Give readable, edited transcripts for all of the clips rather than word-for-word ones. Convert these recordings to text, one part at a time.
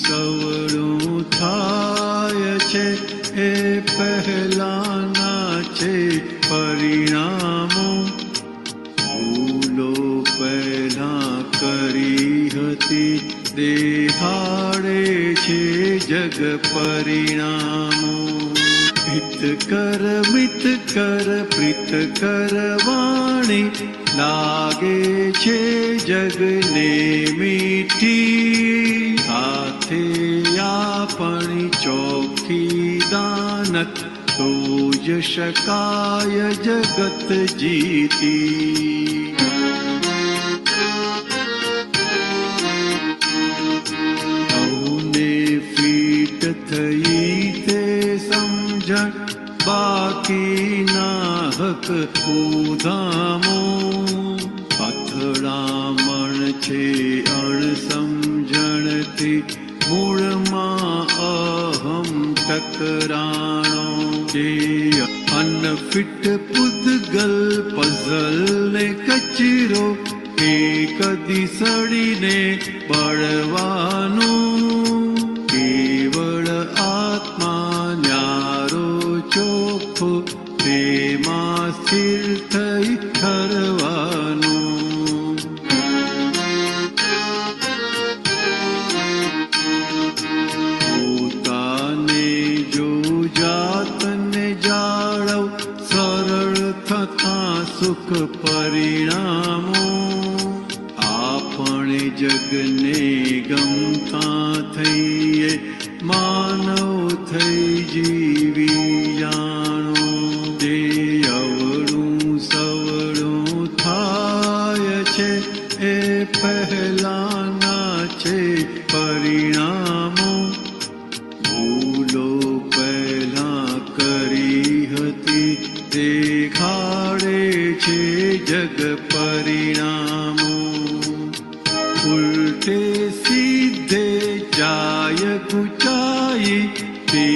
સવળું થાય છે એ પહેલાના છે પરિણામો. ભૂલો પહેલા કરી હતી દેખાડે છે જગ પરિણામો. હિત કર મિત કર પ્રીત કર વાણી લાગે છે જગને મીઠી. સાથે આપણી ચોખ્ખી દાનત તો જ શકાય જગત જીતી. સૌને ફીટ થઈ તે સમજણ બાકીના હક ઉધામો. અથડામણ છે અણસમજણથી મૂળમાં અહમ ટકરાણો. જે અનફિટ પૂતગલ પઝલ ને કચરો એ કદી સડીને બળવાનું. કેવળ આત્મા ન્યારો ચોખ્ખો તેમાં સ્થિર થઈ ઠરવાનું. પોતાને જો જાતને જાળવ સરળ થતા સુખ પરિણામો. આપણે જગને ગમતા થઈએ માનવ થઈ જીવી જાણો. તે અવળું સવળું થાય છે એ પહેલાના છે પરિણામો. ભૂલો પહેલા કરી હતી દેખાડે છે જગ પરિણામો. ઉલટે સીધે જાય ગુચાઈ તે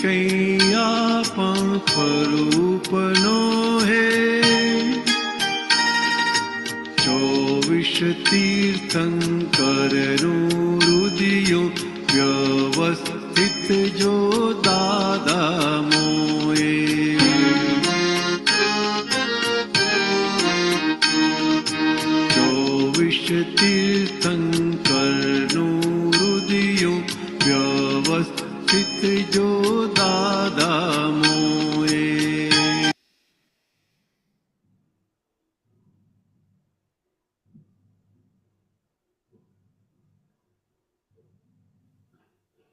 કૈયા પણ સ્વરૂપનો હે. 24 તીર્થંકરનું રુદિયું વ્યવસ્થિત જો દાદા મોએ. 24 તીર્થંકરનું રુદિયું વ્યવસ્થિત જો દાદા મોએ.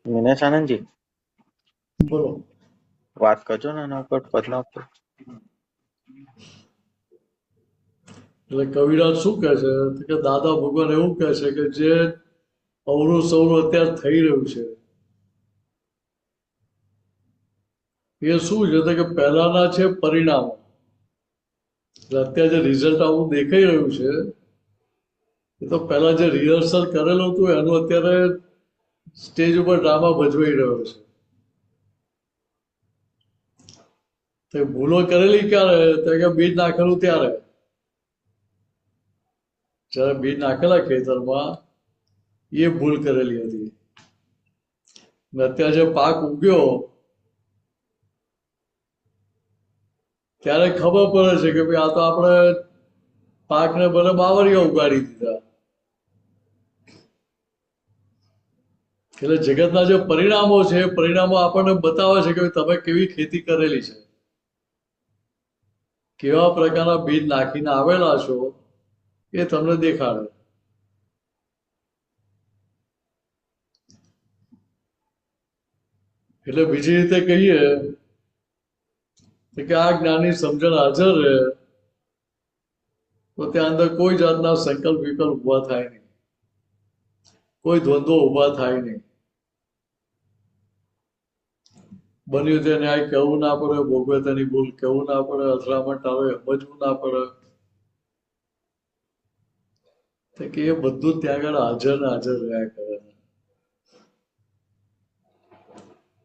વિનેશ આનંદજી બોલો. વાત કરજો ને એના ઉપર પદના ઉપર. એટલે કવિરાજ શું કહે છે કે દાદા ભગવાન એવું કહે છે કે જે અવરું સવરું અત્યારે થઈ રહ્યું છે એ શું છે તો કે પહેલાના છે પરિણામો. એટલે અત્યારે જે રિઝલ્ટ આવું દેખાઈ રહ્યું છે એ તો પહેલા જે રિહર્સલ કરેલું હતું એનું અત્યારે સ્ટેજ ઉપર ડ્રામા ભજવાઈ રહ્યો છે. તો ભૂલો કરેલી ક્યારે તો કે બીજ નાખેલું ત્યારે. જયારે બીજ નાખેલા ખેતરમાં એ ભૂલ કરેલી હતી. અત્યારે જે પાક ઉગ્યો ત્યારે ખબર પડે છે કે ભાઈ આ તો આપણે પાકને ભલે બાવરિયા ઉગાડી દીધા. એટલે જગતના જે પરિણામો છે એ પરિણામો આપણને બતાવે છે કે તમે કેવી ખેતી કરેલી છે, કેવા પ્રકારના બીજ નાખીને આવેલા છો એ તમને દેખાડે. એટલે બીજી રીતે કહીએ કે આ જ્ઞાનની સમજણ હાજર રહે તો ત્યાં અંદર કોઈ જાતના સંકલ્પ વિકલ્પ ઉભા થાય નહીં, કોઈ દ્વંદ્વો ઉભા થાય નહીં. બન્યું તે ન્યાય કહેવું ના પડે, ભોગવે તેની ભૂલ કહેવું ના પડે, અથડામણ ટાળે સમજવું ના પડે. કે એ બધું ત્યાં આગળ હાજર ને હાજર રહ્યા કરે.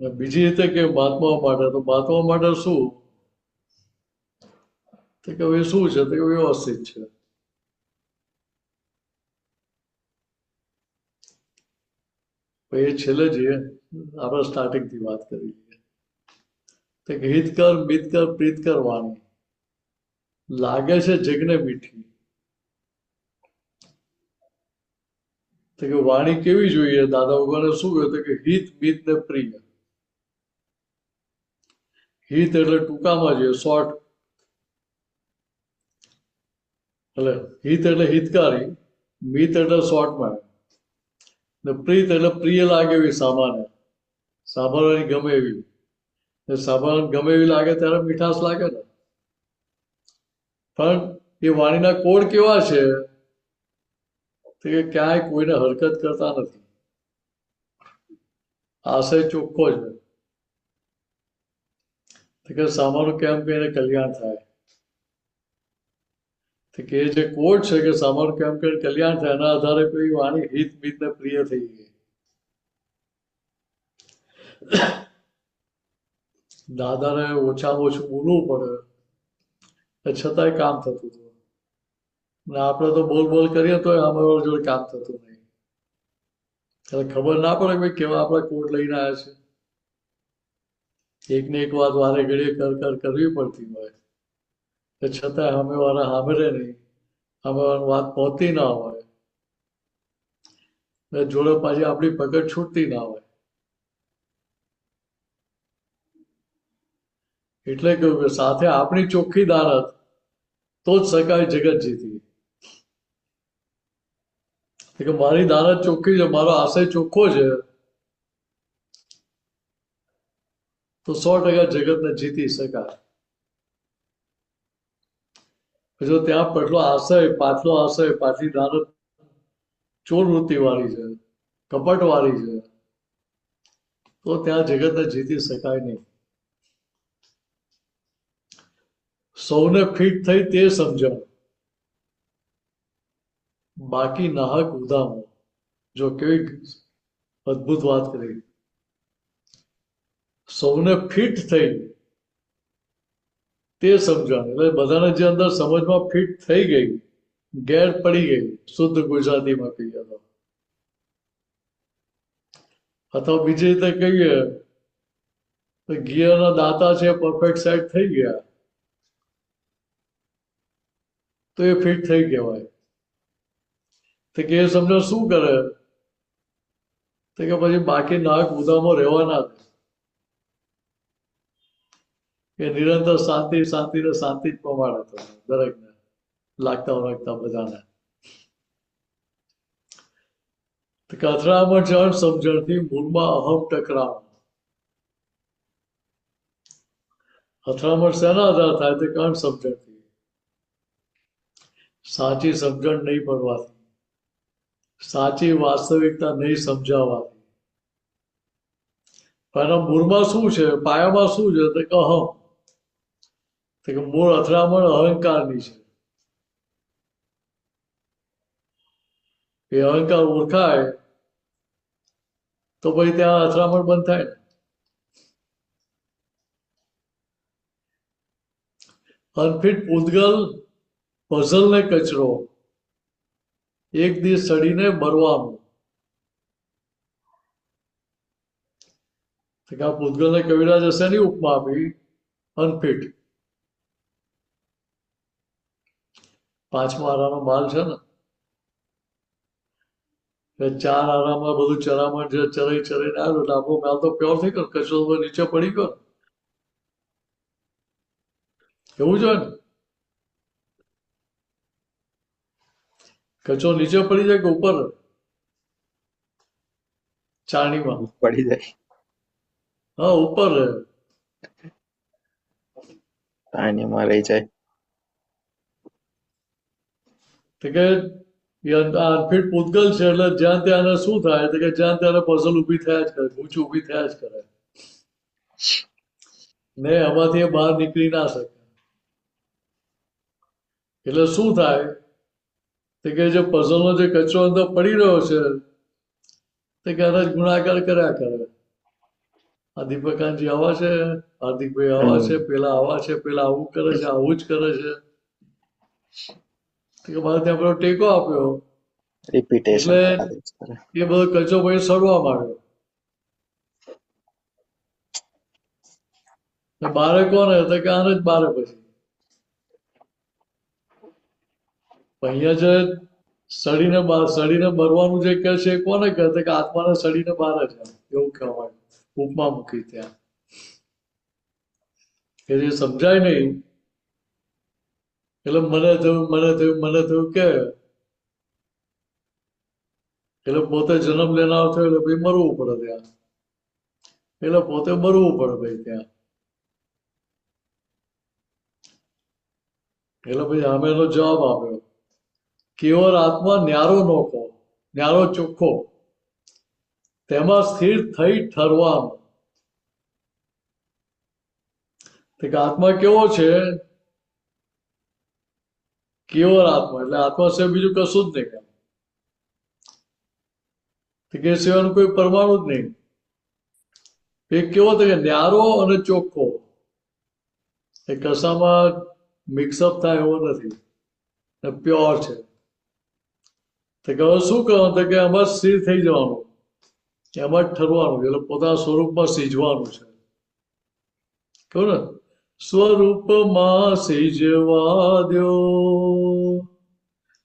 બીજી રીતે કે મહાત્માઓ માટે, તો મહાત્માઓ માટે શું કે શું છે તો વ્યવસ્થિત છે. પછી એ છેલ્લે જઈએ આપણે સ્ટાર્ટિંગ થી વાત કરી લઈએ. તો કે હિતકર મિતકર પ્રીતકર વાણી લાગે છે જગને મીઠી. તો કે વાણી કેવી જોઈએ? દાદા ભગવાને શું કહ્યું? તો કે હિત મિત ને પ્રિય. હિત એટલે ટૂંકામાં જોઈએ, શોર્ટ. એટલે હિત એટલે હિતકારી, મિત એટલે શોર્ટમાં, ને પ્રીત એટલે પ્રિય લાગે એવી સામાન્ય, સાંભળવાની ગમે એવી. સાંભળવાની ગમે એવી લાગે ત્યારે મીઠાશ લાગે ને. પણ એ વાણીના કોડ કેવા છે? તો કે ક્યાંય કોઈને હરકત કરતા નથી, આશય ચોખ્ખો છે. તો કે સામાનું કેમ કહીને કલ્યાણ થાય. તો કે એ જે કોડ છે કે સામાનું કેમ કહીને કલ્યાણ થાય, એના આધારે કોઈ વાણી હિત મિત ને પ્રિય થઈ ગઈ. દાદાને ઓછામાં ઓછું બોલવું પડે, છતાંય કામ થતું હતું. ને આપણે તો બોલ બોલ કરીએ તો સામેવાળા જોડે કામ થતું નહીં. એટલે ખબર ના પડે ભાઈ કેવા આપણે કોડ લઈને આવ્યા છે. એક ને એક વાત વારે ઘડીએ કર કર કરવી પડતી હોય, છતાંય સામેવાળા સાંભળે નહીં, સામેવાળાની વાત પહોંચતી ના હોય, જોડે પાછી આપણી પકડ છૂટતી ના હોય. એટલે કહ્યું કે સાથે આપણી ચોખ્ખી દાનત તો જ શકાય જગત જીતી. કે મારી દાનત ચોખ્ખી છે, મારો આશય ચોખ્ખો છે, તો 100% જગતને જીતી શકાય. જો ત્યાં પહેલો આશય, પાછલો આશય, પાછી દાનત ચોર વૃત્તિ વાળી છે, કપટ વાળી છે, તો ત્યાં જગતને જીતી શકાય નહીં. સૌને ફિટ થઈ તે સમજણ, બાકી નાહક ઉધામો. જો કેવી અદભુત વાત કરી. સૌને ફિટ થઈ તે સમજણ, એટલે બધાને જે અંદર સમજમાં ફિટ થઈ ગઈ, ગેર પડી ગઈ, શુદ્ધ ગુજરાતીમાં કહીએ તો, અથવા બીજી રીતે કહીએ તો ગિયરના દાંતા છે પરફેક્ટ સેટ થઈ ગયા, તો એ ફિટ થઈ કહેવાય. તો કે એ સમજણ શું કરે? તો કે પછી બાકી નાક ઉદામો રહેવા ના દે. એ નિરંતર શાંતિ શાંતિ ને શાંતિ જ પમાડે તો દરેકને, લાગતા ઓળખતા બધાને. અથડામણ છે અણસમજણથી, મૂળમાં અહમ ટકરાવ. અથડામણ શેના આધાર થાય? તો કે અણસમજણથી, સાચી સમજણ નહીં પડવાથી, સાચી વાસ્તવિકતા નહીં સમજાવવાથી. એના મૂળમાં શું છે, પાયામાં શું છે? તો કે અહમ. તો કે મૂળ અથડામણ અહંકારની છે. એ અહંકાર ઓળખાય તો પછી ત્યાં અથડામણ બંધ થાય ને. અનફિટ પૂતગલ પઝલ ને કચરો, એક દિવસ સડીને મરવાનું. આ પૂતગલને કવિરાજ શેની ઉપમા આપી? અનફિટ. પાંચમા આરાનો માલ છે ને, ચાર આરામાં બધું ચરામણ જે ચરાઈ ચરાઈને આવ્યો એટલે આપણો માલ તો પ્યોર થઈ ગયો, કચરો તો નીચે પડી ગયો. એવું જ હોય ને? કચરો નીચે પડી જાય કે ઉપર? ચાણીમાં પડી જાય, હા ઉપર રહે, પાણીમાં રહી જાય. તો કે અનફિટ પૂતગલ છે એટલે જ્યાં ત્યાં એને શું થાય? તો કે જ્યાં ત્યાં પઝલ ઊભી થયા જ કરે, ગૂંચ ઊભી થયા જ કરે, ને એમાંથી બહાર નીકળી ના શકે. એટલે શું થાય? તો કે જે પઝલનો જે કચરો અંદર પડી રહ્યો છે તે કે એને જ ગુણાકાર કર્યા કરે. આ દીપકાનજી આવા છે, હાર્દિકભાઈ આવા છે, પેલા આવા છે, પેલા આવું કરે છે, આવું જ કરે છે. કે મારે ત્યાં પેલો ટેકો આપ્યો રિપીટેશન એટલે એ બધો કચરો પછી સડવા માંડ્યો. ને બારે કોને તો કે આને જ બારે પછી અહીંયા જે સડીને મરવાનું જે કહે છે એ કોને કહે કે આત્માને સડીને બહાર જ એવું કહેવાય ઉપમા મૂકી ત્યાં કે જે સમજાય નહીં એટલે મને થયું કે એટલે પોતે જન્મ લેનાર થયો એટલે ભાઈ મરવું પડે ત્યાં એટલે પોતે મરવું પડે ભાઈ ત્યાં એટલે ભાઈ અમે એનો જવાબ આપ્યો કેવળ આત્મા ન્યારો નોખો ન્યારો ચોખ્ખો તેમાં સ્થિર થઈ ઠરવાનું કે આત્મા કેવો છે કેવળ આત્મા એટલે આત્મા છે બીજું કશું જ નહીં કે સિવાયનું કોઈ પરમાણુ જ નહીં એ કેવો તો કે ન્યારો અને ચોખ્ખો એ કશામાં મિક્સઅપ થાય એવો નથી પ્યોર છે તો કે હવે શું કરવાનું તો કે એમાં સ્થિર થઈ જવાનું એમાં જ ઠરવાનું એટલે પોતાના સ્વરૂપમાં સીજવાનું છે કહું ને સ્વરૂપમાં સીજવા દો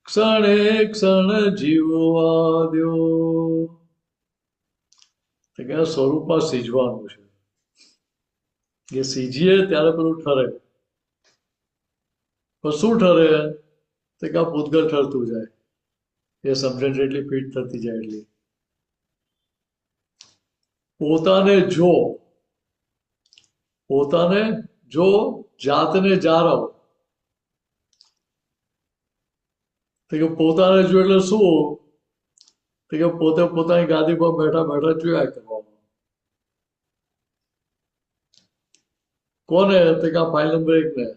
ક્ષણે ક્ષણ જીવવા દો તો કે સ્વરૂપમાં સીજવાનું છે એ સીજીએ ત્યારે પેલું ઠરે પણ શું ઠરે તો કે આ પૂતગલ ઠરતું જાય એ સમજણ જેટલી ફીટ થતી જાય એટલી પોતાને જો જાતને જાળવ તો કે પોતાને જો એટલે શું તો કે પોતે પોતાની ગાદી પર બેઠા બેઠા જોયા કરવાનું કોને તો કે આ ફાઇલ નંબર 1 ને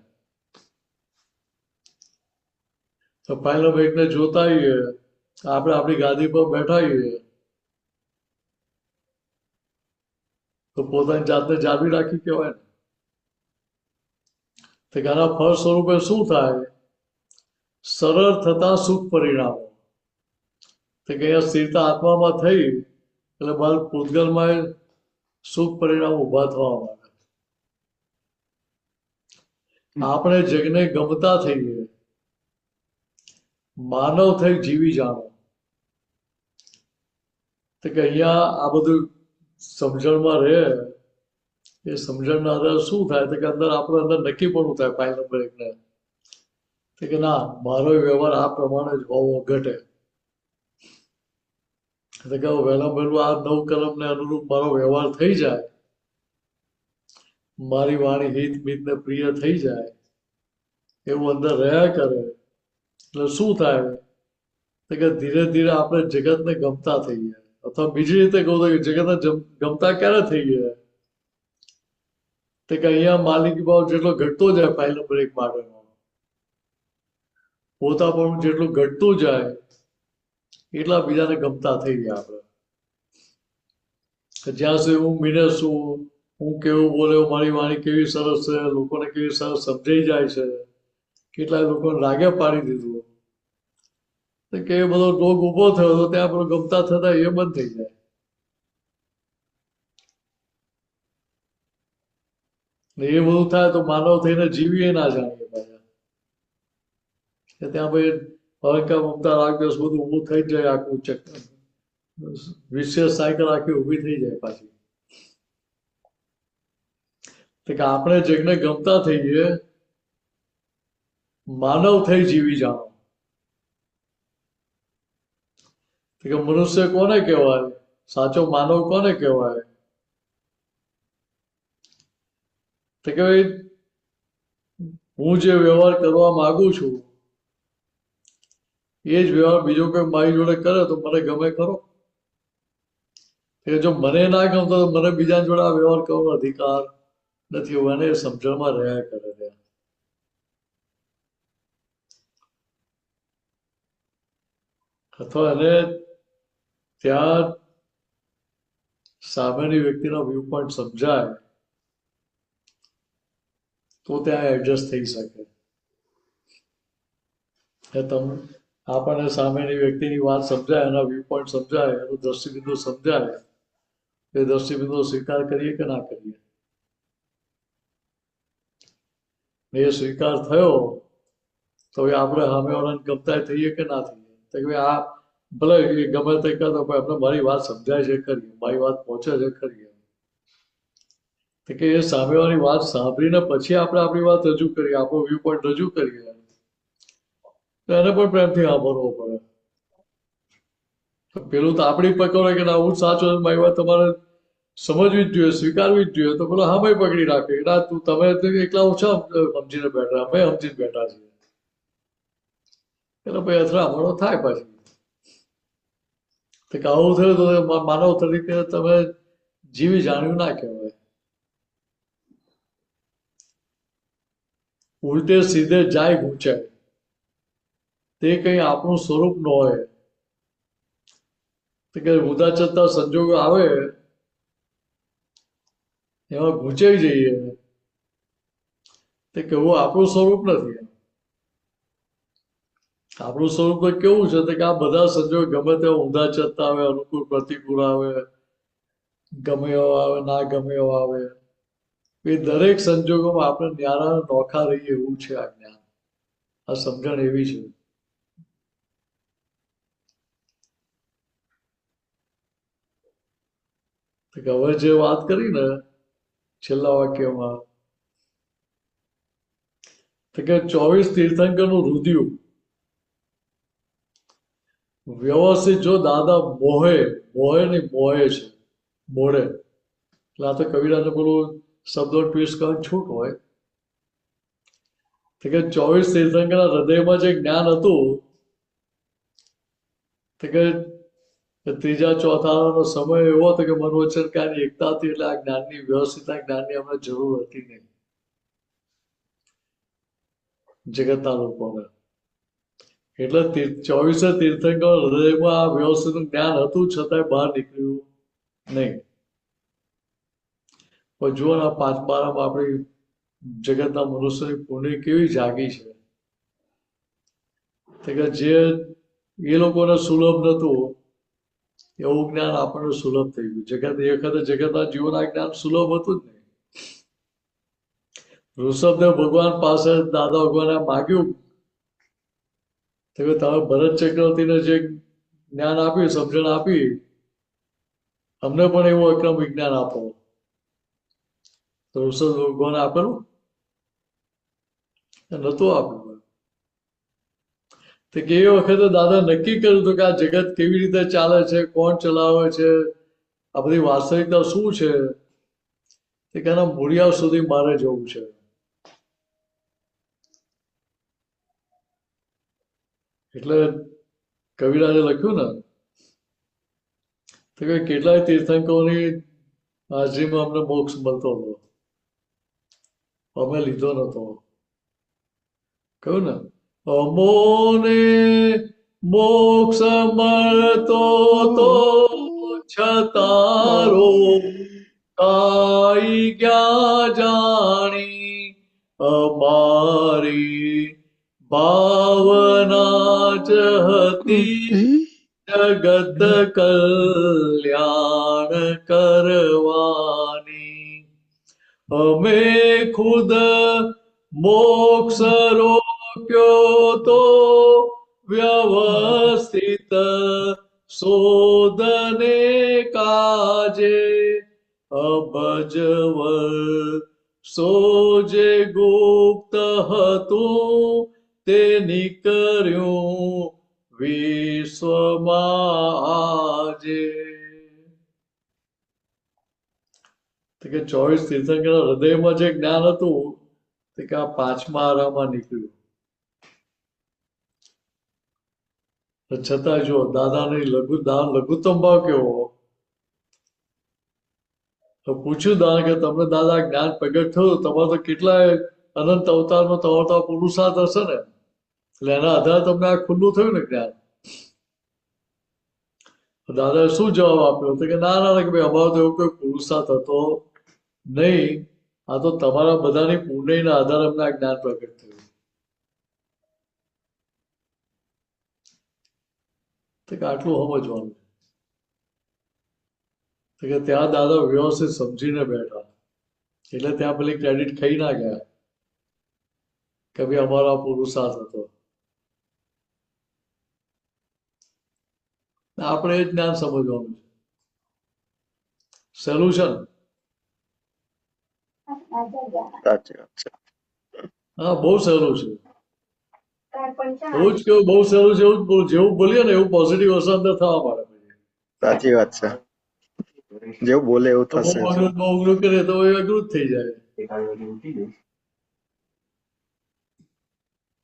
તો ફાઇલ નંબર 1 ને જોતા આવીએ આપણે આપણી ગાદી પર બેઠા આવીએ તો પોતાની જાતને જાળવી રાખી કહેવાય ને તો કે આના ફળ સ્વરૂપે શું થાય સરળ થતા સુખ પરિણામો તો કે અહીંયા સ્થિરતા આત્મામાં થઈ એટલે બાદ પૂતગલમાં સુખ પરિણામ ઉભા થવા માંડે આપણે જગને ગમતા થઈએ માનવ થઈ જીવી જાણો તો કે અહીંયા આ બધું સમજણમાં રહે એ સમજણના આધારે શું થાય તો કે અંદર આપણે અંદર નક્કી પણ થાય ફાઇલ નંબર 1 ને તો કે ના મારો વ્યવહાર આ પ્રમાણે જ હોવો ઘટે તો કે વહેલા વહેલું આ 9 કલમને અનુરૂપ મારો વ્યવહાર થઈ જાય મારી વાણી હિત મિત ને પ્રિય થઈ જાય એવું અંદર રહ્યા કરે એટલે શું થાય તો કે ધીરે ધીરે આપણે જગતને ગમતા થઈ ગયા અથવા બીજી રીતે કહું તો કે જગતને ગમતા ક્યારે થઈ ગયા તો કે અહીંયા માલિકી ભાવ જેટલો ઘટતો જાય ફાઇલ નંબર 1 માટેનો પોતાપણું જેટલું ઘટતું જાય એટલા બીજાને ગમતા થઈ ગયા આપણે જ્યાં સુધી હું મીને છું હું કેવું બોલ્યો મારી વાણી કેવી સરસ છે લોકોને કેવી સરસ સમજાઈ જાય છે કેટલાય લોકોને રાગે પાડી દીધું તો કે એ બધો રોગ ઉભો થયો તો ત્યાં આપણે ગમતા થતા એ બંધ થઈ જાય ને એ બધું થાય તો માનવ થઈને જીવીએ ના જાણીએ પાછા કે ત્યાં ભાઈ અહંકાર મમતા રાગ દ્વેષ બધું ઊભું થઈ જાય આખું ચક્કર વિશેષ સાયકલ આખી ઊભી થઈ જાય પાછી તો કે આપણે જગને ગમતા થઈએ માનવ થઈ જીવી જાણો તો કે મનુષ્ય કોને કહેવાય સાચો માનવ કોને કહેવાય તો કે ભાઈ હું જે વ્યવહાર કરવા માંગુ છું એ જ વ્યવહાર બીજો કોઈ મારી જોડે કરે તો મને ગમે ખરો જો મને ના ગમતો તો મને બીજા જોડે આ વ્યવહાર કરવાનો અધિકાર નથી એને સમજણમાં રહ્યા કરે ત્યાં અથવા એને ત્યાં સામેની વ્યક્તિના વ્યૂ પોઈન્ટ સમજાય તો ત્યાં એડજસ્ટ થઈ શકે આપણને સામેની વ્યક્તિની વાત સમજાય એના વ્યૂ પોઈન્ટ સમજાય એનું દ્રષ્ટિબિંદુ સમજાય એ દ્રષ્ટિબિંદુ સ્વીકાર કરીએ કે ના કરીએ ને એ સ્વીકાર થયો તો હવે આપણે સામેવાળાને ગમતા થઈએ કે ના થઈએ? તો કે ભાઈ આ ભલે એ ગમે તે કરતો પણ આપણે મારી વાત સમજાય છે ખરી, મારી વાત પહોંચે છે ખરી. તો કે એ સામેવાળી વાત સાંભળીને પછી આપણે આપણી વાત રજૂ કરીએ, આપણો વ્યૂ પોઈન્ટ રજૂ કરીએ, તો એને પણ પ્રેમથી સાંભળવો પડે. પેલું તો આપણી પકડે કે ના હું સાચો છું, મારી વાત તમારે સમજવી જ જોઈએ, સ્વીકારવી જ જોઈએ, તો પેલો હામે પકડી રાખે કે ના તું તમે તો એકલા ઓછા સમજીને બેઠા, અમે સમજીને બેઠા છીએ. એટલે ભાઈ અથડામણો થાય પછી. તો કે આવું થયું તો માનવ તરીકે તમે જીવી જાણ્યું ના કહેવાય. ઉલટે સીધે જાય ગૂંચાય, તે કઈ આપણું સ્વરૂપ ન હોય. તો કે ઉદા ચડતા સંજોગો આવે એમાં ગૂંચાઈ જઈએ, તે કેવું આપણું સ્વરૂપ નથી. આપણું સ્વરૂપ તો કેવું છે કે આ બધા સંજોગો ગમે તેવા ઊંધા ચડતા આવે, અનુકૂળ પ્રતિકૂળ આવે, ગમે એવો આવે, ના ગમે એવો આવે, એ દરેક સંજોગોમાં આપણે ન્યારા નોખા રહીએ એવું છે આ જ્ઞાન. આ સમજણ એવી છે. તો હવે જે વાત કરી ને છેલ્લા વાક્યમાં, તો કે 24 તીર્થંકરનું રુધિયું વ્યવસ્થિત જો દાદા મોહે, મોહે નહીં મોહે છે, મોડે, એટલે આ તો કવિરાજને પેલું શબ્દો ટ્વિસ્ટ કરવાની છૂટ હોય. તો કે 24 તીર્થંકરના હૃદયમાં જે જ્ઞાન હતું, તો કે ત્રીજા ચોથાનો સમય એવો હતો કે મનોવચન કાયની એકતા હતી, એટલે આ જ્ઞાનની વ્યવસ્થિત જ્ઞાનની અમને જરૂર હતી નહીં જગતના લોકોને. એટલે 24 તીર્થંકર હૃદયમાં આ વ્યવસ્થિત જ્ઞાન હતું છતાંય બહાર નીકળ્યું નહીં. પણ જુઓ ને આ પાંચમારામાં આપણી જગતના મનુષ્યની પુણ્ય કેવી જાગી છે. તો કે જે એ લોકોને સુલભ નતું એવું જ્ઞાન આપણને સુલભ થઈ ગયું. જગત એ વખતે જગતના જીવન આ જ્ઞાન સુલભ હતું જ નહીં. ઋષભદેવ ભગવાન પાસે દાદા ભગવાને માગ્યું તો કે તમે ભરત ચક્રવર્તીને જે જ્ઞાન આપ્યું, સમજણ આપી, અમને પણ એવું અક્રમ વિજ્ઞાન આપો. તો ઋષભ ભગવાને આપેલું નતું આપ્યું. તો કે એ વખતે દાદા નક્કી કર્યું હતું કે આ જગત કેવી રીતે ચાલે છે, કોણ ચલાવે છે, આ બધી વાસ્તવિકતા શું છે, તે કે એના મૂળિયા સુધી મારે જવું છે. એટલે કવિરાજે લખ્યું ને તો કે કેટલાય તીર્થંકરોની હાજરીમાં અમને મોક્ષ મળતો હતો, અમે લીધો નતો. કહ્યું ને અમોને મોક્ષ મળતો તો છતારો કાઈ ગયા જાણી અમારી ભાવના જ હતી જગત કલ્યાણ કરવાની. અમે ખુદ મોક્ષ રોક્યો તો વ્યવસ્થિત શોધને કાજે અભજવર સોજે ગુપ્ત હતું તે નીકળ્યું વિશ્વમાં આજે. કે 24 તીર્થંકરના હૃદયમાં જે જ્ઞાન હતું તે કે આ પાંચમા આરામાં નીકળ્યું. છતાં જો દાદાની લઘુત્તમ ભાવ કેવો. તો પૂછ્યું દાદા કે તમને દાદા જ્ઞાન પ્રગટ થયું, તમારે તો કેટલાય અનંત અવતારનો તમારો તો પુરુષાર્થ હશે ને, એટલે એના આધારે તમને આ ખુલ્લું થયું ને જ્ઞાન. દાદાએ શું જવાબ આપ્યો તો કે ના ના કે ભાઈ અમારો તો એવો કોઈ પુરુષાર્થ હતો નહીં, આ તો તમારા બધાની પુણ્યના આધારે અમને આ જ્ઞાન પ્રગટ થયું. તો કે આટલું સમજવાનું. તો કે ત્યાં દાદા વ્યવસ્થિત સમજીને બેઠા, એટલે ત્યાં પેલી ક્રેડિટ ખાઈ ના ગયા. કે ભાઈ અમારો આ પુરુષાર્થ હતો. આપણે એ જ્ઞાન સમજવાનું છે. સોલ્યુશન. સાચી વાત છે. હા, બહુ સહેલું છે. એવું જ કેવું બહુ સહેલું છે, એવું જ જેવું બોલીએ ને એવું પોઝિટિવ અસર અંદર થવા માંડે. સાચી વાત છે. જેવું બોલે એવું તો બહુ થશે. અઘરું કરીએ તો એ અઘરું જ થઈ જાય.